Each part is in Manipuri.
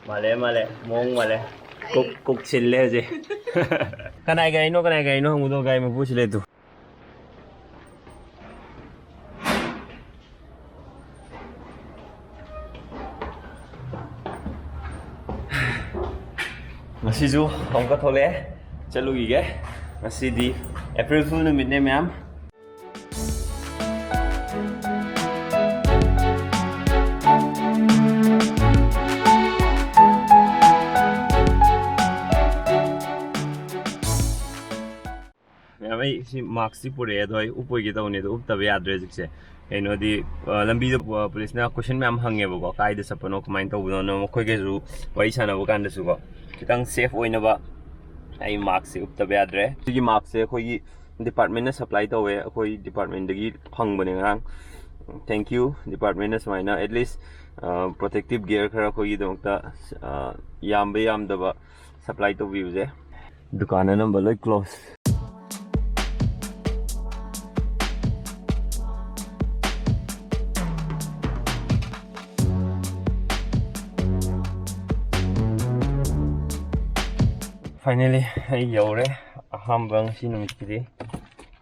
Male, mong male. Cook chille je. Can I go? Mudo guy me push le tu. Masih ju, kamu kat thole, chalu gige. Masih di April Fool nu midne ma'am. Si marks si pure doi upoi gi tawne do upta be address se eno di lambi do police na question ma'am hange bo kai da sapano comment to no no khoi ge ju wai sana bo kan da su go kitang safe oina ba ai marks si upta be address gi marks se khoi gi department na supply to we khoi department gi phang bane ngang thank you department na smaina at least protective gear khara khoi gi dokta yam da ba supply to view je dukan na number loi close Finally, I yore hambang sinumikiri.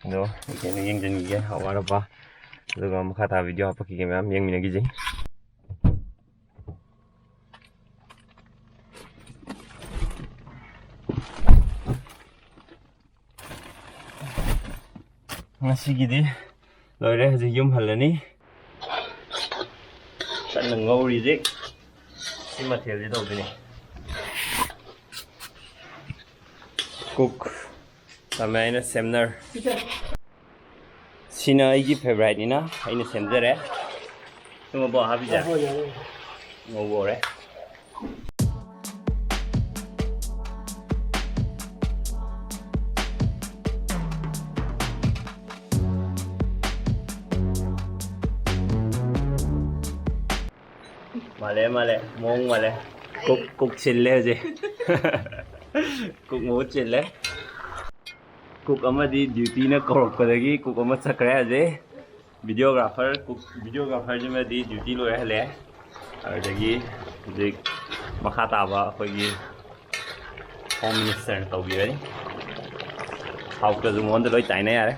No, again yung janige hawara pa. So makata video apa kiki ma'am yang minagi jing. Nasi gidi. Lore haji yum halani. San ngawri jik. Si material dito bini. Cook tamai na seminar sina igi favorite ni na ai na semdere tuma bo ha bija ngo bo re male mong male cook chille je Cook mo chile. Cook ama di duty na korok kadagi cook ama sakra je. Videographer je ma di duty lo hele. Aur dagi di makata ba khoi home minister to bi re. How ka zum on de loi tai na yare.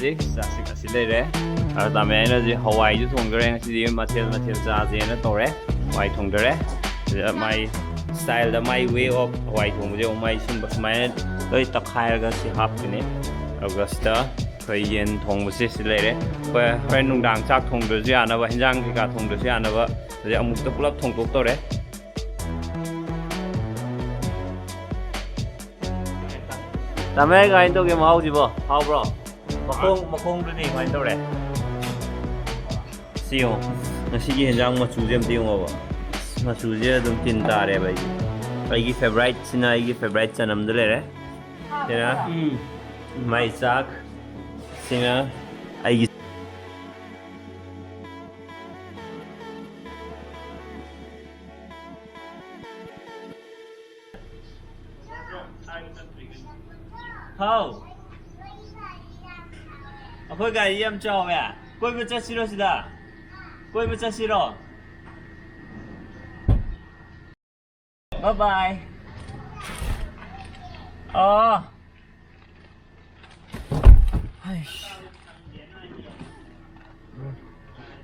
Sasi kasi lere. Aur tamai na ji hawai ju thong gare si material cha je na tore. Hawai thong dare. My style the my way of hawai thong je my sin bas mai loi takhai ga si hap ni. Augusta khoi yen thong bu si lere. Khoi hren nung dang chak thong de ja na ba hinjang ki ka thong de ja na ba. Je amuk ta pulap thong tok tore. Tamai ga in to ke mau ji bo. How bro? Makong ni ngayon daw re. Siyo, nasigi hinjang masujem tiyo mo ba? Masuje dong tinta re ba? Aigi favorite sina aigi favorite sa namdale re. Sina, may sak sina aigi. How? Ako gari yam chow ya. Koi bacha siro sida. Koi bacha siro. Bye bye. Oh. Hai.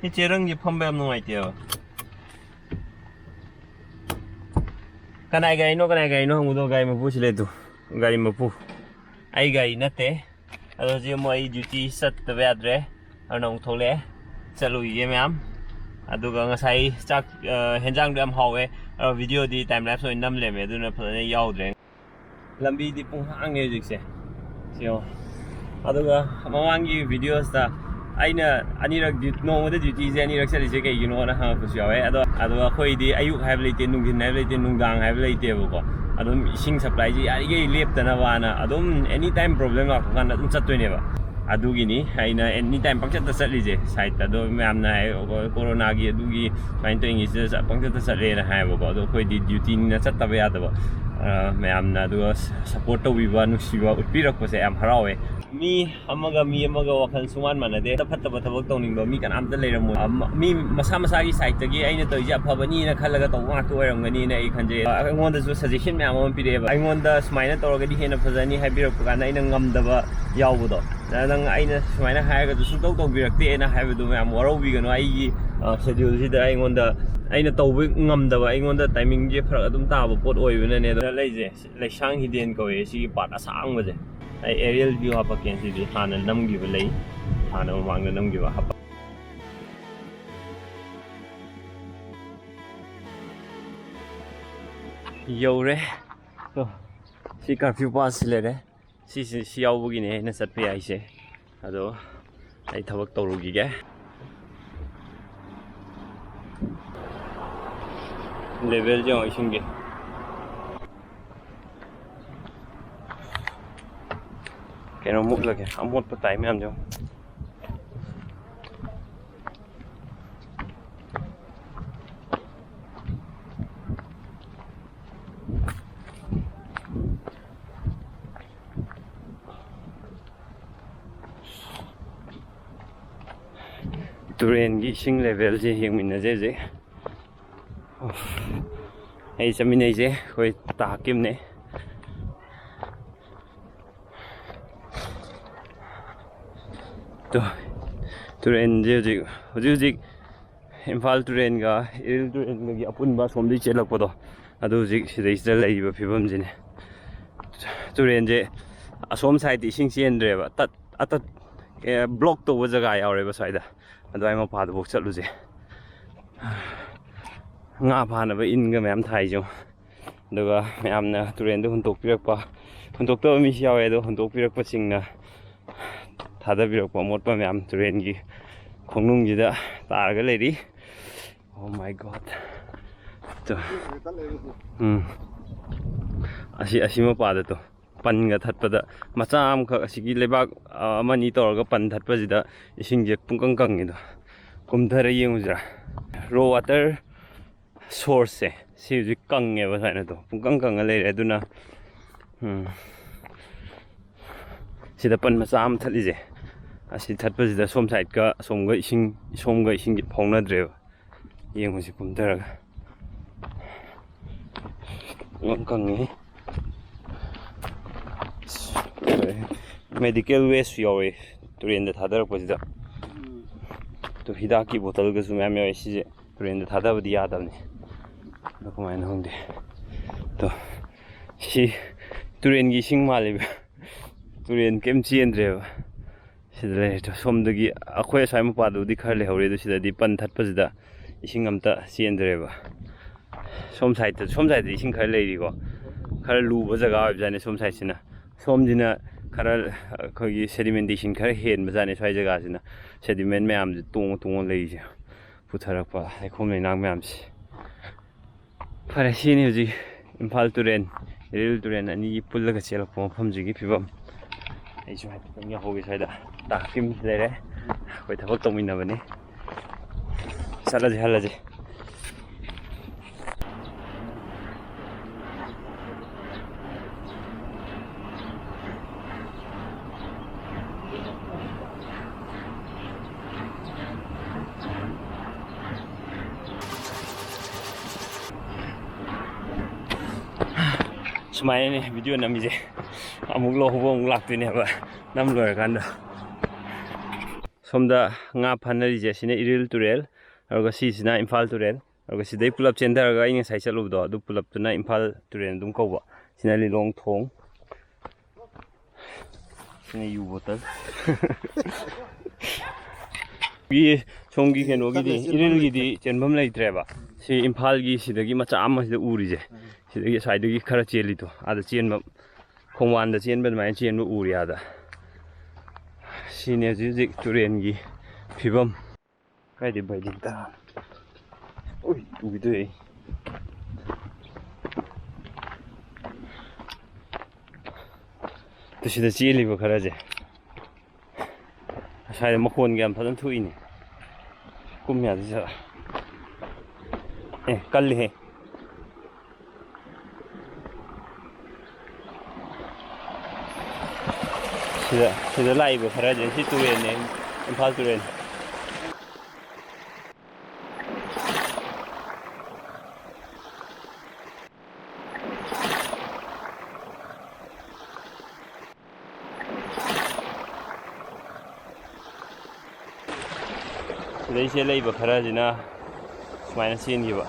Ni cherang ji phom bam ngai tio. Kanai gai no mudo gai ma pu chile tu. Gari ma pu. Ai gai na te. Ado ji moi duty sat the adre anong thole chalu ye ma'am aduga ngasai chak henjang dam hawe video di time lapse oi nam le me aduna phane yaudre lambi di pung hang ne jik se sio aduga mawangi videos da ꯑꯩꯅ ꯑꯅꯤꯔꯛ ꯅꯣꯡꯃꯗ ꯗ꯭ꯌꯨꯇꯤꯁꯦ ꯑꯅꯤꯔꯛ ꯆꯠꯂꯤꯁꯦ ꯀꯩꯒꯤꯅꯣꯅ ꯍꯪꯉꯛꯄꯁꯨ ꯌꯥꯎꯋꯦ ꯑꯗꯣ ꯑꯩꯈꯣꯏꯗꯤ ꯑꯌꯨꯛ ꯍꯥꯏꯕ ꯂꯩꯇꯦ ꯅꯨꯡꯊꯤꯟ ꯍꯥꯏꯕ ꯂꯩꯇꯦ ꯅꯨꯡꯗꯥꯡ ꯍꯥꯏꯕ ꯂꯩꯇꯦꯕꯀꯣ ꯑꯗꯨꯝ ꯏꯁꯤꯡ ꯁꯄ꯭ꯂꯥꯏꯁꯦ ꯌꯥꯔꯤꯈꯩ ꯂꯦꯞꯇꯅꯕꯅ ꯑꯗꯨꯝ ꯑꯦꯅꯤ ꯇꯥꯏꯝ ꯄ꯭ꯔꯣꯕ꯭ꯂꯦꯝ ꯂꯥꯛꯄ ꯀꯥꯟꯗ ꯑꯗꯨꯝ ꯆꯠꯇꯣꯏꯅꯦꯕ ꯑꯗꯨꯒꯤꯅꯤ ꯑꯩꯅ ꯑꯦꯅꯤ ꯇꯥꯏꯝ ꯄꯪꯆꯠꯇ ꯆꯠꯂꯤꯁꯦ ꯁꯥꯏꯠꯇ ꯑꯗꯣ ꯃꯌꯥꯝꯅ ꯀꯣꯔꯣꯅꯥꯒꯤ ꯑꯗꯨꯒꯤ ꯁꯨꯃꯥꯏꯅ ꯇꯧꯔꯤꯉꯩꯁꯤꯗ ꯄꯪꯆꯠꯇ ꯆꯠꯂꯦꯅ ꯍꯥꯏꯌꯦꯕꯀꯣ ꯑꯗꯣ ꯑꯩꯈꯣꯏꯗꯤ ꯗ꯭ꯌꯨꯇꯤꯅꯤꯅ ꯆꯠꯇꯕ ꯌꯥꯗꯕ ꯃꯌꯥꯝꯅ ꯑꯗꯨꯒ ꯁꯞꯄꯣꯔꯠ ꯇꯧꯕꯤꯕ ꯅꯨꯡꯁꯤꯕ ꯎꯠꯄꯤꯔꯛꯄꯁꯦ ꯌꯥꯝ ꯍꯔꯥꯎꯋꯦ ꯃꯤ ꯑꯃꯒ ꯋꯥꯈꯜ ꯁꯨꯡꯃꯥꯟ ꯃꯥꯟꯅꯗꯦ ꯐꯠꯇꯕ ꯊꯕꯛ ꯇꯧꯅꯤꯡꯕ ꯃꯤ ꯀꯅꯥꯝꯇ ꯂꯩꯔꯝꯃꯣꯏ ꯃꯤ ꯃꯁꯥ ꯃꯁꯥꯒꯤ ꯁꯥꯏꯠꯇꯒꯤ ꯑꯩꯅ ꯇꯧꯔꯤꯁꯦ ꯑꯐꯕꯅꯤꯅ ꯈꯜꯂꯒ ꯇꯧꯕ ꯉꯥꯛꯇ ꯑꯣꯏꯔꯝꯒꯅꯤꯅ ꯑꯩ ꯈꯟꯖꯩ ꯑꯩꯉꯣꯟꯗꯁꯨ ꯁꯖꯦꯁꯟ ꯃꯌꯥꯝ ꯑꯃ ꯄꯤꯔꯛꯑꯦꯕ ꯑꯩꯉꯣꯟꯗ ꯁꯨꯃꯥꯏꯅ ꯇꯧꯔꯒꯗꯤ ꯍꯦꯟꯅ ꯐꯖꯅꯤ ꯍꯥꯏꯕꯤꯔꯛꯄ ꯀꯥꯟꯗ ꯑꯩꯅ ꯉꯝꯗꯕ ꯌꯥꯎꯕꯗꯣ ꯅꯪ ꯑꯩꯅ ꯁꯨꯃꯥꯏꯅ ꯍꯥꯏꯔꯒꯁꯨ ꯁꯨꯡꯇꯧ ꯇꯧꯕꯤꯔꯛꯇꯦꯅ ꯍꯥꯏꯕꯗꯨ ꯃꯌꯥꯝ ꯋꯥꯔꯧꯕꯤꯒꯅꯨ ꯑꯩꯒꯤ ꯁꯦꯗ꯭ꯌꯨꯜꯁꯤꯗ ꯑꯩꯉꯣꯟꯗ ꯑꯩꯅ ꯇꯧꯕ ꯉꯝꯗꯕ ꯑꯩꯉꯣꯟꯗ ꯇꯥꯏꯃꯤꯡꯁꯦ ꯐꯔꯛ ꯑꯗꯨꯝ ꯇꯥꯕ ꯄꯣꯠ ꯑꯣꯏꯕꯅꯅꯦ ꯑꯗꯨꯅ ꯂꯩꯁꯦ ꯂꯩꯁꯥꯡ ꯍꯤꯗꯦꯟ ꯀꯧꯋꯦ ꯁꯤꯒꯤ ꯄꯥꯔꯠ ꯑꯁꯥꯡꯕꯁꯦ ꯑꯩ ꯑꯦꯔꯤꯌꯦꯜ ꯚ꯭ꯌꯨ ꯍꯥꯞꯄꯛꯀꯦ ꯁꯤꯗꯤ ꯍꯥꯟꯅ ꯅꯝꯈꯤꯕ ꯂꯩ ꯍꯥꯟꯅ ꯃꯃꯥꯡꯗ ꯅꯝꯈꯤꯕ ꯍꯥꯞꯄ ꯌꯧꯔꯦ ꯁꯤ ꯀꯔꯐ꯭ꯌꯨ ꯄꯥꯁ ꯂꯩꯔꯦ ꯁꯤ ꯌꯥꯎꯕꯒꯤꯅꯦ ꯑꯩꯅ ꯆꯠꯄ ꯌꯥꯏꯁꯦ ꯑꯗꯣ ꯑꯩ ꯊꯕꯛ ꯇꯧꯔꯨꯈꯤꯒꯦ ꯂꯦꯚꯦꯜꯁꯦ ꯌꯦꯡꯉꯣ ꯏꯁꯤꯡꯒꯤ ꯀꯩꯅꯣ ꯃꯨꯠꯂꯒꯦ ꯑꯃꯣꯠꯄ ꯇꯥꯏ ꯃꯌꯥꯝꯁꯦ ꯇꯨꯔꯦꯟꯒꯤ ꯏꯁꯤꯡ ꯂꯦꯚꯦꯜꯁꯦ ꯌꯦꯡꯃꯤꯟꯅꯖꯦ ꯍꯧꯖꯤꯛ ꯑꯩ ꯆꯠꯃꯤꯟꯅꯩꯁꯦ ꯑꯩꯈꯣꯏ ꯇꯥꯍꯛꯀꯤꯝꯅꯦ ꯇꯨꯔꯦꯟꯁꯦ ꯍꯧꯖꯤꯛ ꯏꯝꯐꯥꯜ ꯇꯨꯔꯦꯟꯒ ꯏꯔꯤꯜ ꯇꯨꯔꯦꯟꯒꯒꯤ ꯑꯄꯨꯟꯕ ꯑꯁꯣꯝꯗꯒꯤ ꯆꯦꯜꯂꯛꯄꯗꯣ ꯑꯗꯨ ꯍꯧꯖꯤꯛ ꯁꯤꯗꯩꯁꯤꯗ ꯂꯩꯔꯤꯕ ꯐꯤꯕꯝꯁꯤꯅꯦ ꯇꯨꯔꯦꯟꯁꯦ ꯑꯁꯣꯝ ꯁꯥꯏꯗꯇꯤ ꯏꯁꯤꯡ ꯆꯦꯟꯗ꯭ꯔꯦꯕ ꯕ꯭ꯂꯣꯛ ꯇꯧꯕ ꯖꯒꯥ ꯌꯥꯎꯔꯦꯕ ꯁ꯭ꯋꯥꯏꯗ ꯑꯗꯨꯋꯥꯏ ꯃꯄꯥꯗꯨꯐꯥꯎ ꯆꯠꯂꯨꯁꯦ ꯉꯥ ꯐꯥꯅꯕ ꯏꯟꯒ ꯃꯌꯥꯝ ꯊꯥꯏꯁꯦ ꯑꯗꯨꯒ ꯃꯌꯥꯝꯅ ꯇꯨꯔꯦꯟꯗ ꯍꯨꯟꯇꯣꯛꯇꯕ ꯃꯤꯁꯨ ꯌꯥꯎꯋꯦ ꯑꯗꯣ ꯍꯨꯟꯇꯣꯛꯄꯤꯔꯛꯄꯁꯤꯡꯅ ꯊꯥꯗꯕꯤꯔꯛꯄ ꯑꯃꯣꯠꯄ ꯃꯌꯥꯝ ꯇꯨꯔꯦꯟꯒꯤ ꯈꯣꯡꯅꯨꯡꯁꯤꯗ ꯇꯥꯔꯒ ꯂꯩꯔꯤ ꯑꯣ ꯃꯥꯏ ꯒꯣꯠ ꯑꯁꯤ ꯃꯄꯥꯗ ꯄꯟꯒ ꯊꯠꯄꯗ ꯃꯆꯥ ꯑꯃꯈꯛ ꯑꯁꯤꯒꯤ ꯂꯩꯕꯥꯛ ꯑꯃꯅꯤ ꯇꯧꯔꯒ ꯄꯟ ꯊꯠꯄꯁꯤꯗ ꯏꯁꯤꯡꯁꯦ ꯄꯨꯡꯀꯪ ꯀꯪꯉꯤꯗꯣ ꯀꯨꯝꯊꯔ ꯌꯦꯡꯉꯨꯁꯤꯔꯥ ꯔꯣ ꯋꯥꯇꯔ ꯁꯣꯔꯁꯁꯦ ꯁꯤ ꯍꯧꯖꯤꯛ ꯀꯪꯉꯦꯕ ꯁꯨꯃꯥꯏꯅ ꯄꯨꯡꯀꯪ ꯀꯪꯉ ꯂꯩꯔꯦ ꯑꯗꯨꯅ ꯁꯤꯗ ꯄꯟ ꯃꯆꯥ ꯑꯃ ꯊꯠꯂꯤꯁꯦ ꯑꯁꯤ ꯊꯠꯄꯁꯤꯗ ꯁꯣꯝ ꯁꯥꯏꯠꯀ ꯁꯣꯝꯒ ꯏꯁꯤꯡꯁꯦ ꯐꯥꯎꯅꯗ꯭ꯔꯦꯕ ꯌꯦꯡꯉꯨꯁꯤ ꯀꯨꯝꯊꯔꯒ ꯀꯪꯉꯦ ꯃꯦꯗꯤꯀꯦꯜ ꯋꯦꯁꯁꯨ ꯌꯥꯎꯋꯦ ꯇꯨꯔꯦꯟꯗ ꯊꯥꯗꯔꯛꯄꯁꯤꯗ ꯍꯤꯗꯥꯛꯀꯤ ꯕꯣꯇꯜꯒꯁꯨ ꯃꯌꯥꯝ ꯌꯥꯎꯋꯦ ꯁꯤꯁꯦ ꯇꯨꯔꯦꯟꯗ ꯊꯥꯗꯕꯗꯤ ꯌꯥꯗꯕꯅꯤ ꯑꯗꯣ ꯀꯃꯥꯏꯅ ꯈꯪꯗꯦ ꯁꯤ ꯇꯨꯔꯦꯟꯒꯤ ꯏꯁꯤꯡ ꯃꯥꯜꯂꯤꯕ ꯇꯨꯔꯦꯟ ꯀꯩꯝ ꯆꯦꯟꯗ꯭ꯔꯦꯕ ꯁꯤꯗ ꯂꯩꯔꯦ ꯁꯣꯝꯗꯒꯤ ꯑꯩꯈꯣꯏ ꯑꯁ꯭ꯋꯥꯏ ꯃꯄꯥꯗꯨꯕꯨꯗꯤ ꯈꯔ ꯂꯩꯍꯧꯔꯦ ꯑꯗꯨ ꯁꯤꯗꯗꯤ ꯄꯟ ꯊꯠꯄꯁꯤda ꯏꯁꯤꯡ ꯑꯝꯇ ꯆꯦꯟꯗ꯭ꯔꯦꯕ ꯁꯣꯝ ꯁꯥꯏꯗꯇ ꯏꯁꯤꯡ ꯈꯔ ꯂꯩꯔꯤꯀꯣ खर लूब जगह होबजाने सोम साइडसिना सोमजिना खर अखोगी सेडिमेंटेशन खर हेन बजाने स्वाइ जगहसिना सेडिमेंट मैम जे तोंग तोंग लेइसे पुथरकपा लेखोम लेनांग मैमसे फरे सिनि हुजि इम्फाल तुरेन इरिल तुरेन अनि पुल्लगा चेलकपा मफमजिगी फिबम आइसु हाइतम याहोगे साइदा ताकिम लेरे कोइ थबक तोमिनबने चलजे हलजे सुमायने वीडियो नमीजे अमुक लोहबो अमुक लाक्तोइनेबा नम लोयरकान्दा सोमदा nga phanari sine iril turel aruga sisina imphal turel aruga sidai pulap chendaraga inga sai chalubdo adu pulap tuna imphal turel dum kawba sina lilong thong sina yu bottle gi chonggi kenogi di iril gi di chenbam leitreba si imphal gi sidagi macha amma sida urije sidagi saidagi khara cheli to ada chenba khongwan da chenba mai chenba uri ada sine ji turen gi Fibam. Cái gì vậy ta? Ôi, ui đây. Tôi sẽ chỉ lấy vào khá là gì. Sai một con game phát thui nè. Cũng nhà thì sao? Cắt đi. Sida lại vào khá là gì. Chỉ thui nè. Em phát thui nè. Đây sẽ lấy vào khá gì na, mai nó xin gì vậy?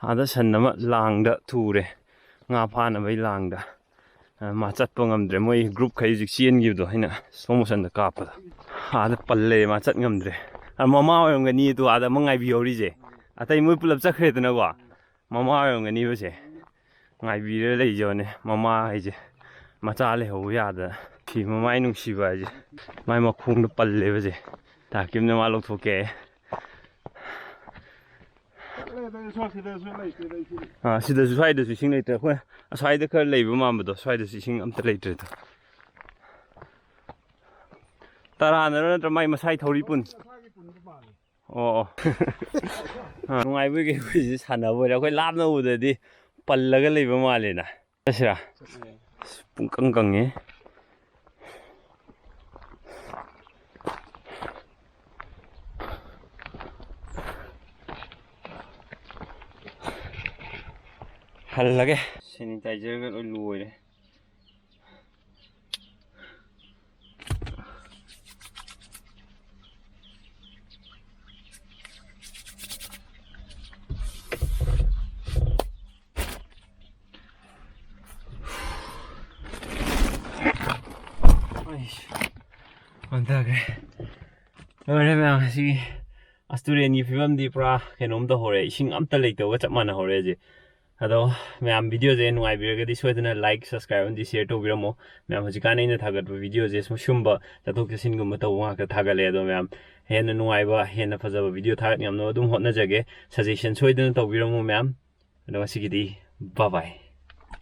Ada san nama lang da thu re nga pha na bai lang da ma chat pa ngam dre moi group khai jik sien gi do hina promotion da ka pa ada palle ma chat ngam dre mama oyong ngani tu ada mangai bi yori je atai moi pulap chakhre na wa mama oyong ngani ba se ngai bi re lei jo ne mama hai je ma cha le ho ya da thi mama ai nung si ba je mai ma khung da palle ba je ta kim na ma lok tho ke sida swai da sing later khoi swai da khar leiba ma ma do swai da sing am ta later do tara na na mai masai thori pun oh ngai bu ge ji sana bo ra khoi lam na u da di pallaga leiba ma le na asira pung kang kang e Hallage sanitizer ga loi re Mantap ke ore ma si Asturian ni film di pra kenom da hore ising am ta lei to ga chap mana hore je ado ma'am video जे नुआई बिरगदि सोदना लाइक सब्सक्राइब एंड शेयर तो बिरमो मैम हजि काने न थागत वीडियो जे सुमबा ततोक जसिन गुम तो वा का थागले अदो मैम हेन नुआई बा हेन फजब वीडियो थागत यम नो दुम होना जगे सजेशन सोदना तो बिरमो मैम अदो सिगिदि बाय बाय